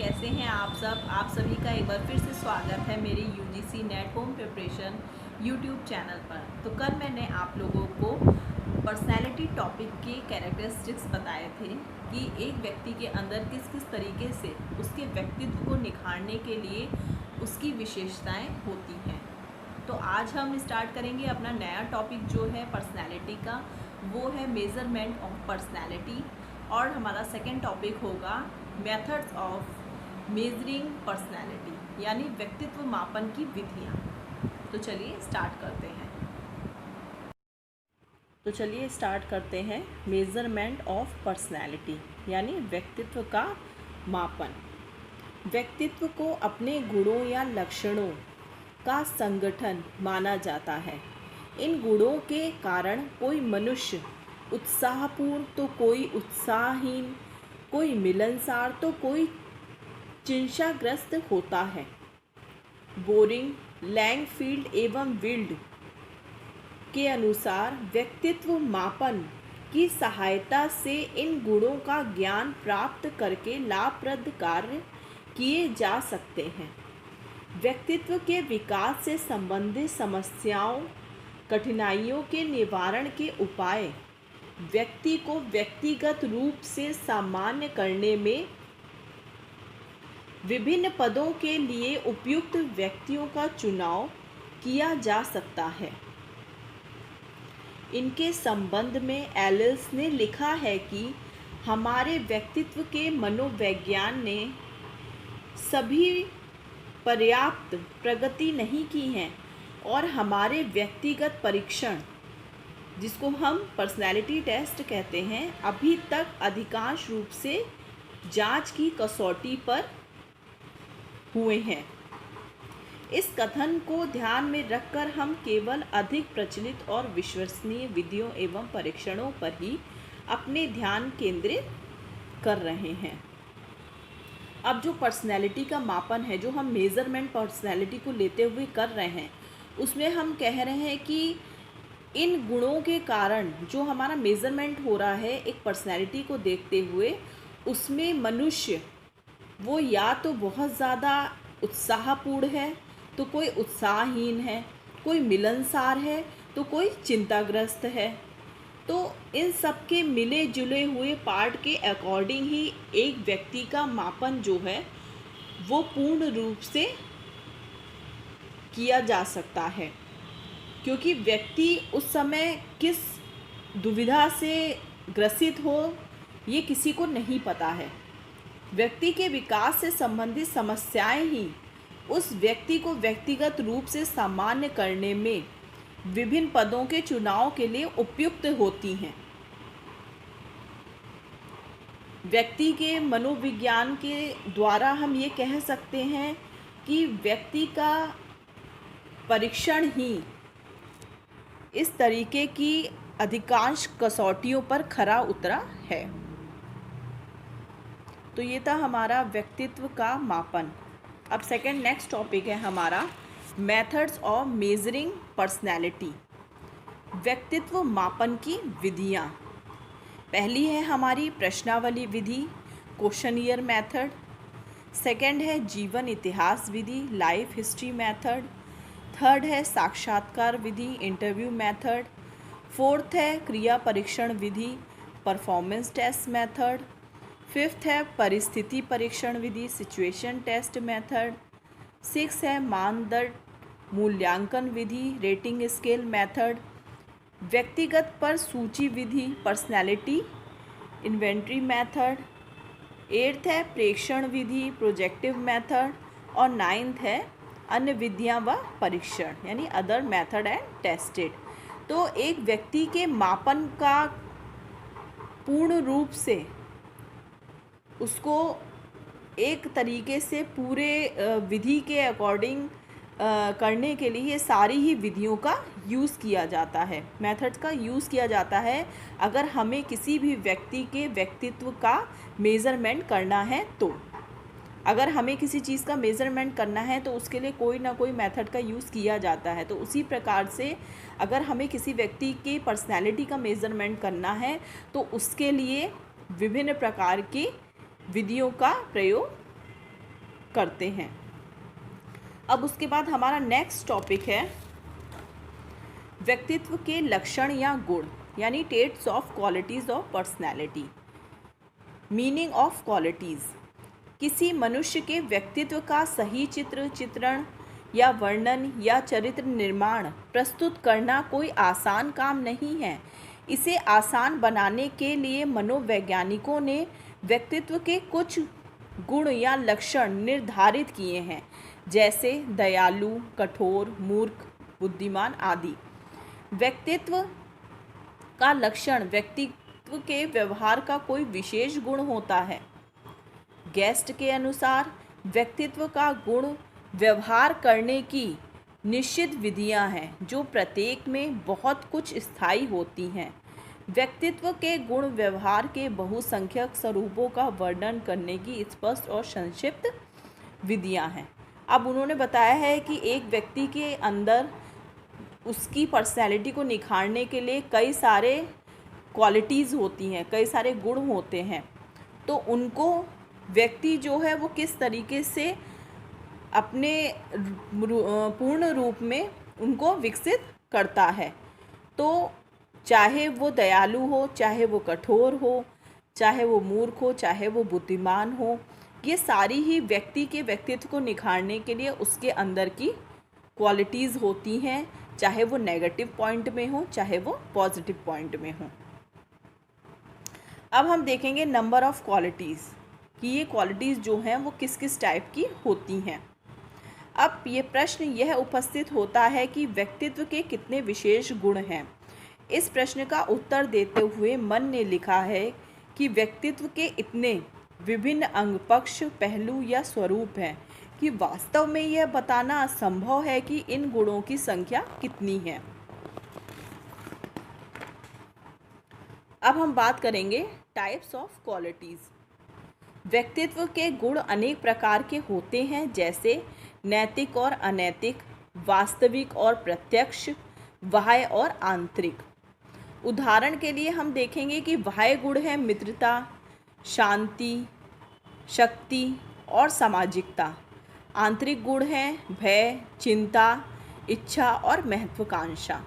कैसे हैं आप सब। आप सभी का एक बार फिर से स्वागत है मेरे UGC net home preparation YouTube channel पर। तो कल मैंने आप लोगों को पर्सनैलिटी टॉपिक के कैरेक्टरिस्टिक्स बताए थे कि एक व्यक्ति के अंदर किस किस तरीके से उसके व्यक्तित्व को निखारने के लिए उसकी विशेषताएं होती हैं। तो आज हम स्टार्ट करेंगे अपना नया टॉपिक जो है पर्सनैलिटी का, वो है मेज़रमेंट ऑफ पर्सनैलिटी। और हमारा सेकेंड टॉपिक होगा मेथड्स ऑफ मेजरिंग पर्सनैलिटी, यानी व्यक्तित्व मापन की विधियाँ। तो चलिए स्टार्ट करते हैं मेज़रमेंट ऑफ पर्सनैलिटी यानी व्यक्तित्व का मापन। व्यक्तित्व को अपने गुणों या लक्षणों का संगठन माना जाता है। इन गुणों के कारण कोई मनुष्य उत्साहपूर्ण तो कोई उत्साहहीन, कोई मिलनसार तो कोई चिंताग्रस्त होता है। बोरिंग, लैंगफील्ड एवं विल्ड के अनुसार व्यक्तित्व मापन की सहायता से इन गुणों का ज्ञान प्राप्त करके लाभप्रद कार्य किए जा सकते हैं। व्यक्तित्व के विकास से संबंधित समस्याओं, कठिनाइयों के निवारण के उपाय, व्यक्ति को व्यक्तिगत रूप से सामान्य करने में विभिन्न पदों के लिए उपयुक्त व्यक्तियों का चुनाव किया जा सकता है। इनके संबंध में एलिस ने लिखा है कि हमारे व्यक्तित्व के मनोविज्ञान ने सभी पर्याप्त प्रगति नहीं की है और हमारे व्यक्तिगत परीक्षण, जिसको हम पर्सनैलिटी टेस्ट कहते हैं, अभी तक अधिकांश रूप से जांच की कसौटी पर हुए हैं। इस कथन को ध्यान में रखकर हम केवल अधिक प्रचलित और विश्वसनीय विधियों एवं परीक्षणों पर ही अपने ध्यान केंद्रित कर रहे हैं। अब जो पर्सनैलिटी का मापन है, जो हम मेज़रमेंट पर्सनैलिटी को लेते हुए कर रहे हैं, उसमें हम कह रहे हैं कि इन गुणों के कारण जो हमारा मेज़रमेंट हो रहा है एक पर्सनैलिटी को देखते हुए, उसमें मनुष्य वो या तो बहुत ज़्यादा उत्साहपूर्ण है तो कोई उत्साहहीन है, कोई मिलनसार है तो कोई चिंताग्रस्त है। तो इन सब के मिले जुले हुए पार्ट के अकॉर्डिंग ही एक व्यक्ति का मापन जो है वो पूर्ण रूप से किया जा सकता है, क्योंकि व्यक्ति उस समय किस दुविधा से ग्रसित हो ये किसी को नहीं पता है। व्यक्ति के विकास से संबंधित समस्याएं ही उस व्यक्ति को व्यक्तिगत रूप से सामान्य करने में विभिन्न पदों के चुनाव के लिए उपयुक्त होती हैं। व्यक्ति के मनोविज्ञान के द्वारा हम ये कह सकते हैं कि व्यक्ति का परीक्षण ही इस तरीके की अधिकांश कसौटियों पर खरा उतरा है। तो ये था हमारा व्यक्तित्व का मापन। अब नेक्स्ट टॉपिक है हमारा मेथड्स ऑफ मेजरिंग पर्सनैलिटी, व्यक्तित्व मापन की विधियाँ। पहली है हमारी प्रश्नावली विधि, क्वेश्चनियर मेथड। सेकंड है जीवन इतिहास विधि, लाइफ हिस्ट्री मेथड। थर्ड है साक्षात्कार विधि, इंटरव्यू मेथड। फोर्थ है क्रिया परीक्षण विधि, परफॉर्मेंस टेस्ट मेथड। फिफ्थ है परिस्थिति परीक्षण विधि, सिचुएशन टेस्ट मेथड। सिक्स है मानदंड मूल्यांकन विधि, रेटिंग स्केल मेथड। व्यक्तिगत पर सूची विधि, पर्सनैलिटी इन्वेंट्री मेथड। एट्थ है प्रेक्षण विधि, प्रोजेक्टिव मेथड। और नाइन्थ है अन्य विधियाँ व परीक्षण यानी अदर मेथड एंड टेस्टेड। तो एक व्यक्ति के मापन का पूर्ण रूप से उसको एक तरीके से पूरे विधि के अकॉर्डिंग करने के लिए ये सारी ही विधियों का यूज़ किया जाता है, मेथड्स का यूज़ किया जाता है। अगर हमें किसी भी व्यक्ति के व्यक्तित्व का मेज़रमेंट करना है, तो अगर हमें किसी चीज़ का मेज़रमेंट करना है तो उसके लिए कोई ना कोई मेथड का यूज़ किया जाता है। तो उसी प्रकार से अगर हमें किसी व्यक्ति की पर्सनैलिटी का मेज़रमेंट करना है तो उसके लिए विभिन्न प्रकार की विधियों का प्रयोग करते हैं। अब उसके बाद हमारा नेक्स्ट टॉपिक है व्यक्तित्व के लक्षण या गुण, यानी traits of qualities of personality. Meaning of qualities, किसी मनुष्य के व्यक्तित्व का सही चित्रण या वर्णन या चरित्र निर्माण प्रस्तुत करना कोई आसान काम नहीं है। इसे आसान बनाने के लिए मनोवैज्ञानिकों ने व्यक्तित्व के कुछ गुण या लक्षण निर्धारित किए हैं, जैसे दयालु, कठोर, मूर्ख, बुद्धिमान आदि। व्यक्तित्व का लक्षण व्यक्तित्व के व्यवहार का कोई विशेष गुण होता है। गेस्ट के अनुसार व्यक्तित्व का गुण व्यवहार करने की निश्चित विधियां हैं, जो प्रत्येक में बहुत कुछ स्थायी होती हैं। व्यक्तित्व के गुण व्यवहार के बहुसंख्यक स्वरूपों का वर्णन करने की स्पष्ट और संक्षिप्त विधियां हैं। अब उन्होंने बताया है कि एक व्यक्ति के अंदर उसकी पर्सनैलिटी को निखारने के लिए कई सारे क्वालिटीज़ होती हैं, कई सारे गुण होते हैं। तो उनको व्यक्ति जो है वो किस तरीके से अपने पूर्ण रूप में उनको विकसित करता है। तो चाहे वो दयालु हो, चाहे वो कठोर हो, चाहे वो मूर्ख हो, चाहे वो बुद्धिमान हो, ये सारी ही व्यक्ति के व्यक्तित्व को निखारने के लिए उसके अंदर की क्वालिटीज़ होती हैं, चाहे वो नेगेटिव पॉइंट में हो, चाहे वो पॉजिटिव पॉइंट में हो। अब हम देखेंगे नंबर ऑफ़ क्वालिटीज़ कि ये क्वालिटीज़ जो हैं वो किस किस टाइप की होती हैं। अब ये प्रश्न यह उपस्थित होता है कि व्यक्तित्व के कितने विशेष गुण हैं। इस प्रश्न का उत्तर देते हुए मन ने लिखा है कि व्यक्तित्व के इतने विभिन्न अंग, पक्ष, पहलू या स्वरूप हैं कि वास्तव में यह बताना असंभव है कि इन गुणों की संख्या कितनी है। अब हम बात करेंगे टाइप्स ऑफ क्वालिटीज़। व्यक्तित्व के गुण अनेक प्रकार के होते हैं, जैसे नैतिक और अनैतिक, वास्तविक और प्रत्यक्ष, बाह्य और आंतरिक। उदाहरण के लिए हम देखेंगे कि बाह्य गुण है मित्रता, शांति, शक्ति और सामाजिकता। आंतरिक गुण हैं भय, चिंता, इच्छा और महत्वाकांक्षा।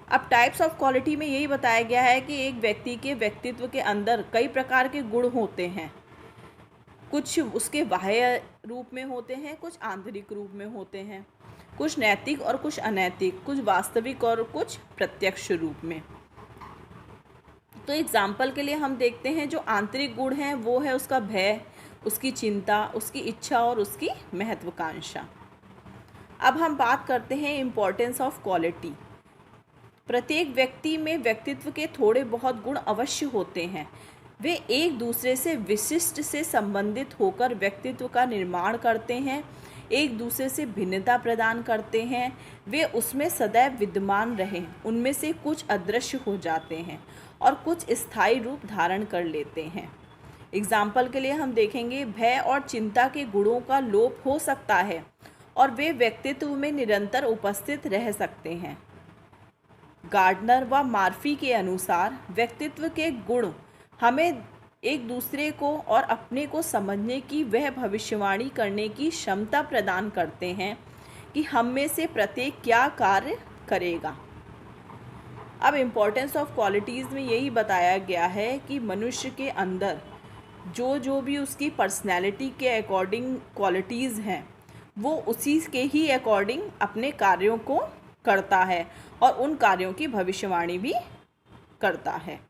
अब टाइप्स ऑफ क्वालिटी में यही बताया गया है कि एक व्यक्ति के व्यक्तित्व के अंदर कई प्रकार के गुण होते हैं। कुछ उसके बाह्य रूप में होते हैं, कुछ आंतरिक रूप में होते हैं, कुछ नैतिक और कुछ अनैतिक, कुछ वास्तविक और कुछ प्रत्यक्ष रूप में। तो एग्जाम्पल के लिए हम देखते हैं जो आंतरिक गुण हैं वो है उसका भय, उसकी चिंता, उसकी इच्छा और उसकी महत्वाकांक्षा। अब हम बात करते हैं इम्पोर्टेंस ऑफ क्वालिटी। प्रत्येक व्यक्ति में व्यक्तित्व के थोड़े बहुत गुण अवश्य होते हैं। वे एक दूसरे से विशिष्ट से संबंधित होकर व्यक्तित्व का निर्माण करते हैं, एक दूसरे से भिन्नता प्रदान करते हैं। वे उसमें सदैव विद्यमान रहें। उनमें से कुछ अदृश्य हो जाते हैं और कुछ स्थायी रूप धारण कर लेते हैं। एग्जाम्पल के लिए हम देखेंगे भय और चिंता के गुणों का लोप हो सकता है और वे व्यक्तित्व में निरंतर उपस्थित रह सकते हैं। गार्डनर व मार्फी के अनुसार व्यक्तित्व के गुण हमें एक दूसरे को और अपने को समझने की वह भविष्यवाणी करने की क्षमता प्रदान करते हैं कि हम में से प्रत्येक क्या कार्य करेगा। अब इम्पोर्टेंस ऑफ क्वालिटीज़ में यही बताया गया है कि मनुष्य के अंदर जो भी उसकी पर्सनैलिटी के अकॉर्डिंग क्वालिटीज़ हैं वो उसी के ही अकॉर्डिंग अपने कार्यों को करता है और उन कार्यों की भविष्यवाणी भी करता है।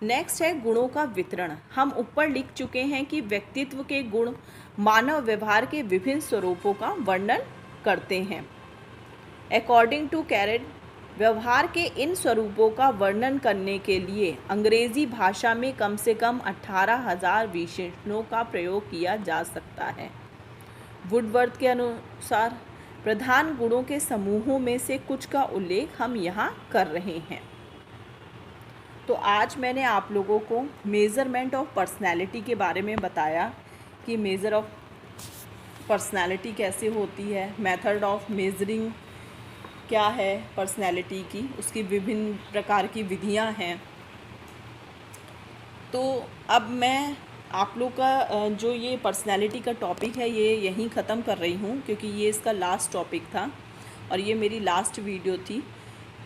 नेक्स्ट है गुणों का वितरण। हम ऊपर लिख चुके हैं कि व्यक्तित्व के गुण मानव व्यवहार के विभिन्न स्वरूपों का वर्णन करते हैं। अकॉर्डिंग टू कैरेट, व्यवहार के इन स्वरूपों का वर्णन करने के लिए अंग्रेजी भाषा में कम से कम 18,000 विशेषणों का प्रयोग किया जा सकता है। वुडवर्थ के अनुसार प्रधान गुणों के समूहों में से कुछ का उल्लेख हम यहाँ कर रहे हैं। तो आज मैंने आप लोगों को मेज़रमेंट ऑफ पर्सनैलिटी के बारे में बताया कि मेज़र ऑफ पर्सनैलिटी कैसे होती है, मेथड ऑफ मेजरिंग क्या है पर्सनैलिटी की, उसकी विभिन्न प्रकार की विधियां हैं। तो अब मैं आप लोग का जो ये पर्सनैलिटी का टॉपिक है ये यहीं ख़त्म कर रही हूँ, क्योंकि ये इसका लास्ट टॉपिक था और ये मेरी लास्ट वीडियो थी।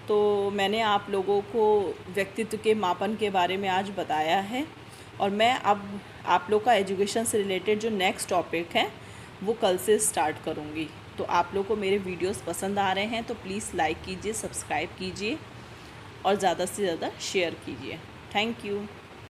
तो मैंने आप लोगों को व्यक्तित्व के मापन के बारे में आज बताया है, और मैं अब आप लोग का एजुकेशन से रिलेटेड जो नेक्स्ट टॉपिक है वो कल से स्टार्ट करूँगी। तो आप लोग को मेरे वीडियोस पसंद आ रहे हैं तो प्लीज़ लाइक कीजिए, सब्सक्राइब कीजिए और ज़्यादा से ज़्यादा शेयर कीजिए। Thank you.